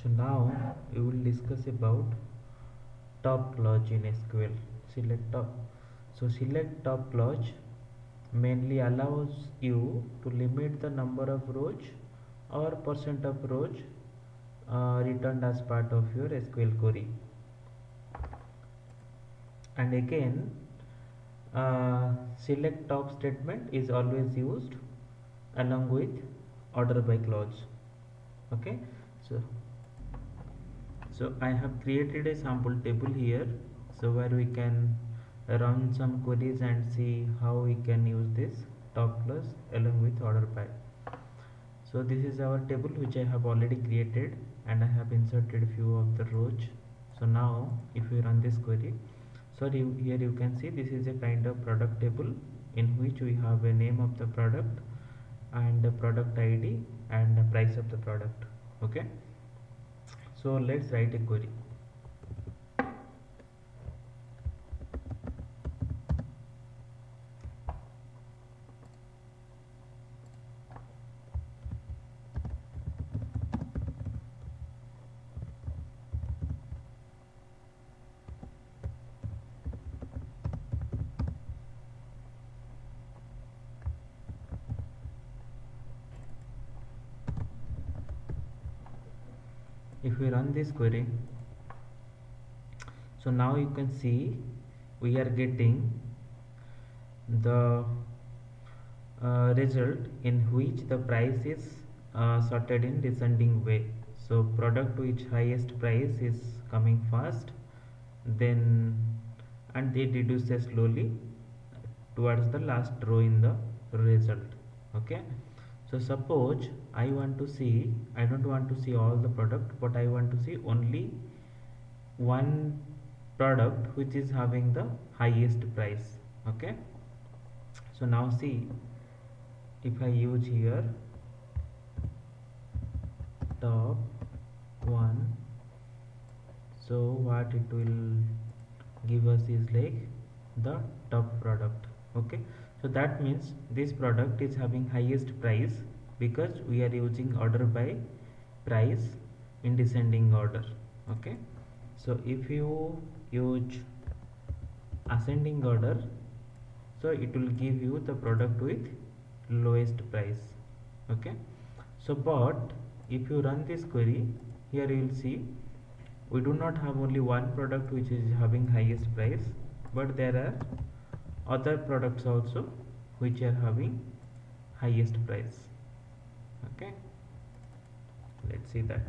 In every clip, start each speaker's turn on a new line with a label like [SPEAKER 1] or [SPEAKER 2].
[SPEAKER 1] So now we will discuss about top clause in SQL. Select top. So select top clause mainly allows you to limit the number of rows or percent of rows returned as part of your SQL query. And again, select top statement is always used along with order by clause. Okay, so I have created a sample table here, so where we can run some queries and see how we can use this top clause along with order by. So this is our table which I have already created, and I have inserted few of the rows. So now if we run this query, so here you can see this is a kind of product table in which we have a name of the product and the product ID and the price of the product. Okay, so let's write a query. If we run this query, so now you can see we are getting the result in which the price is sorted in descending way. So product which highest price is coming first, then and it reduces slowly towards the last row in the result. Okay, so suppose I want to see, I don't want to see all the product, but I want to see only one product which is having the highest price. Okay, so now see, if I use here top one, so what it will give us is like the top product. Okay, so that means this product is having highest price because we are using order by price in descending order. Okay, so if you use ascending order, so it will give you the product with lowest price. Okay, so but if you run this query, here you will see we do not have only one product which is having highest price, but there are other products also which are having highest price. Okay, let's see that.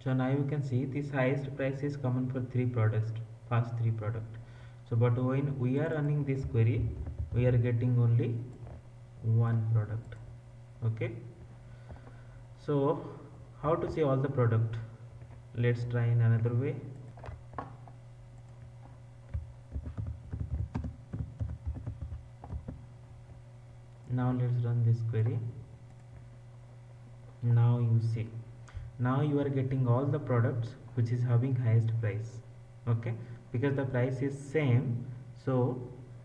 [SPEAKER 1] So now you can see this highest price is common for three products, first three product. So but when we are running this query, we are getting only one product. Okay, so how to see all the product? Let's try in another way. Now let's run this query. Now you see, now you are getting all the products which is having highest price. Okay, because the price is same, so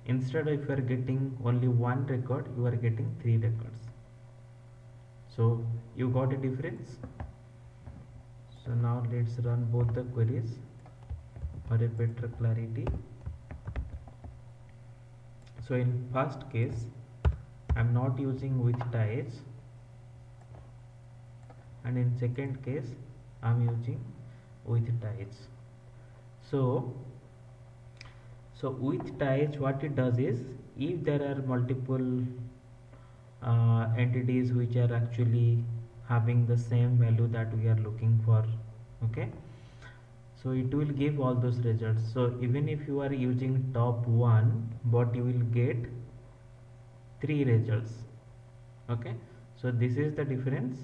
[SPEAKER 1] instead of you are getting only one record, you are getting three records. So you got a difference. So now let's run both the queries for a better clarity. So in first case, I'm not using with ties, and in second case I'm using with ties. So with ties, what it does is, if there are multiple entities which are actually having the same value that we are looking for, okay, so it will give all those results. So even if you are using top one, but you will get three results. Okay, so this is the difference.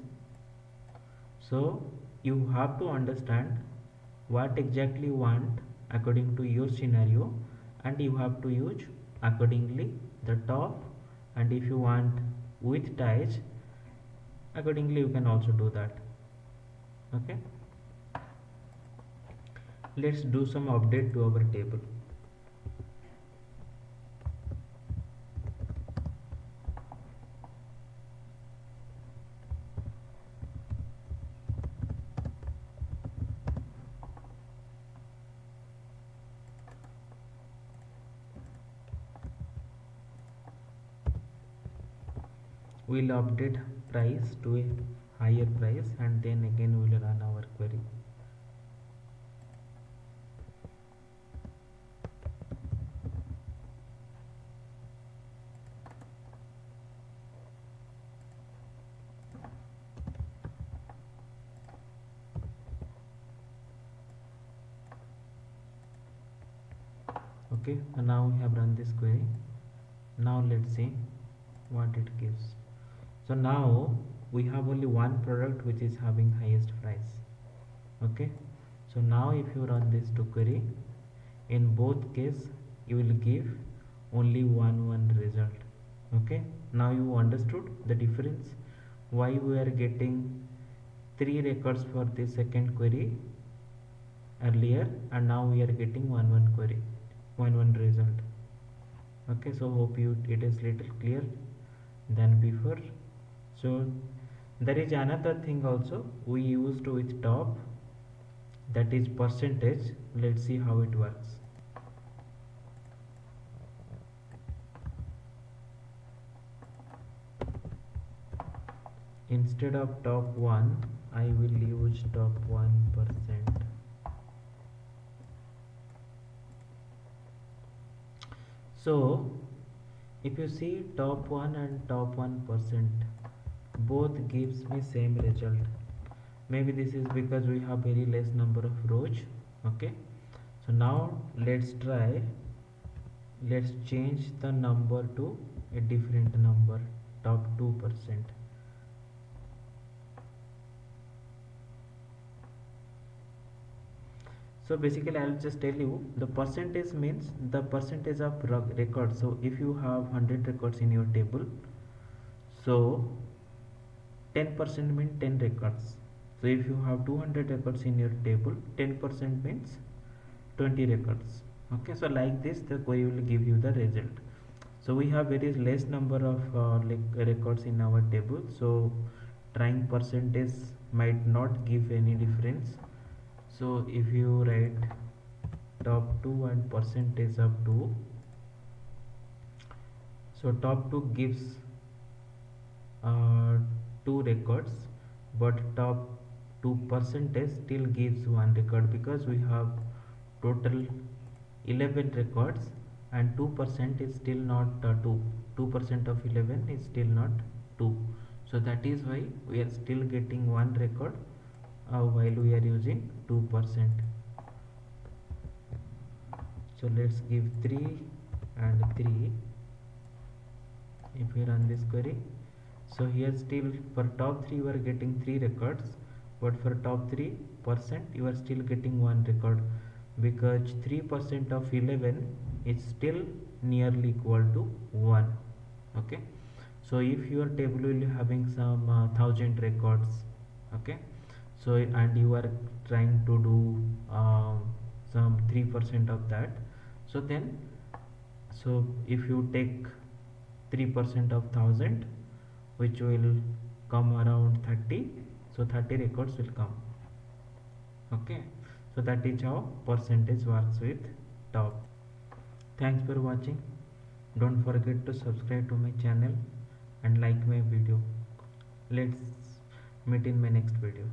[SPEAKER 1] So you have to understand what exactly you want according to your scenario, and you have to use accordingly the top, and if you want with ties, accordingly you can also do that. Okay, let's do some update to our table. we'll update price to a higher price, and then again we'll run our query. Okay, and now we have run this query. Now let's see what it gives. So now we have only one product which is having highest price. Okay, so now if you run this to query, in both case you will give only one result. Okay, now you understood the difference, why we are getting 3 records for the second query earlier, and now we are getting one query, one result. Okay, so hope you it is little clear than before. So there is another thing also we used with top, that is percentage. Let's see how it works. Instead of top 1 I will use top 1%. So if you see top 1 and top 1%, both gives me same result. Maybe this is because we have very less number of rows. Okay, so now let's try, let's change the number to a different number, top 2%. So basically I'll just tell you, the percentage means the percentage of records. So if you have 100 records in your table, so 10% means 10 records. So if you have 200 records in your table, 10% means 20 records. Okay, so like this the query will give you the result. So we have very less number of records in our table, so trying percentage might not give any difference. So if you write top 2 and percentage of 2, so top 2 gives 2 records, but top 2 percentage still gives 1 record, because we have total 11 records and 2% is still not 2% of 11 is still not 2. So that is why we are still getting 1 record while we are using 2%. So let's give 3 and 3. If we run this query, so here still for top 3 you are getting 3 records, but for top 3% you are still getting 1 record, because 3% of 11 is still nearly equal to 1. Okay, so if your table will be having some 1000 records, okay, so and you are trying to do some 3% of that, so then, so if you take 3% of 1000, which will come around 30, so 30 records will come. Okay, so that is how percentage works with top. Thanks for watching. Don't forget to subscribe to my channel and like my video. Let's meet in my next video.